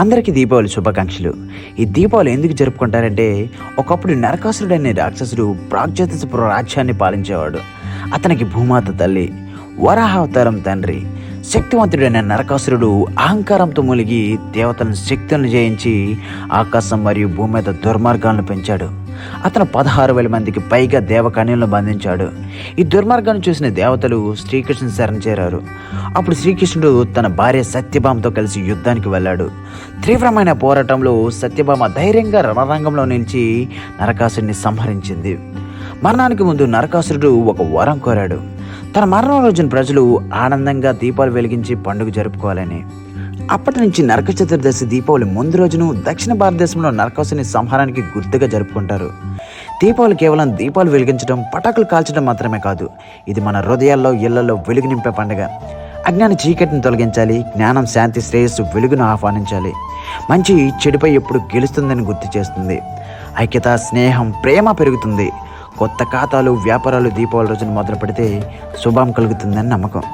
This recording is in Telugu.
అందరికీ దీపావళి శుభాకాంక్షలు. ఈ దీపావళి ఎందుకు జరుపుకుంటారంటే, ఒకప్పుడు నరకాసురుడు అనే రాక్షసుడు ప్రాగ్జ్యోతిషపుర రాజ్యాన్ని పాలించేవాడు. అతనికి భూమాత తల్లి, వరాహావతారం తండ్రి. శక్తివంతుడైన నరకాసురుడు అహంకారంతో మూలిగి దేవతలను శక్తులను జయించి ఆకాశం మరియు భూమి మీద దుర్మార్గాలను పెంచాడు. అతను 16,000 మందికి పైగా దేవకన్యలను బంధించాడు. ఈ దుర్మార్గాన్ని చూసిన దేవతలు శ్రీకృష్ణుని శరణు చేరారు. అప్పుడు శ్రీకృష్ణుడు తన భార్య సత్యభామతో కలిసి యుద్ధానికి వెళ్ళాడు. తీవ్రమైన పోరాటంలో సత్యభామ ధైర్యంగా రణరంగంలో నిలిచి నరకాసురుడిని సంహరించింది. మరణానికి ముందు నరకాసురుడు ఒక వరం కోరాడు. తన మరణం రోజున ప్రజలు ఆనందంగా దీపాలు వెలిగించి పండుగ జరుపుకోవాలని. అప్పటి నుంచి నరక చతుర్దశి దీపావళి ముందు రోజును దక్షిణ భారతదేశంలో నరకాసుని సంహారానికి గుర్తుగా జరుపుకుంటారు. దీపావళి కేవలం దీపాలు వెలిగించడం, పటాకులు కాల్చడం మాత్రమే కాదు, ఇది మన హృదయాల్లో, ఇళ్లలో వెలుగు నింపే పండుగ. అజ్ఞాన చీకటిని తొలగించాలి, జ్ఞానం, శాంతి, శ్రేయస్సు, వెలుగును ఆహ్వానించాలి. మంచి చెడుపై ఎప్పుడు గెలుస్తుందని గుర్తు చేస్తుంది. ఐక్యత, స్నేహం, ప్రేమ పెరుగుతుంది. కొత్త ఖాతాలు, వ్యాపారాలు దీపావళి రోజున మొదలు పెడితే శుభం కలుగుతుందని నమ్మకం.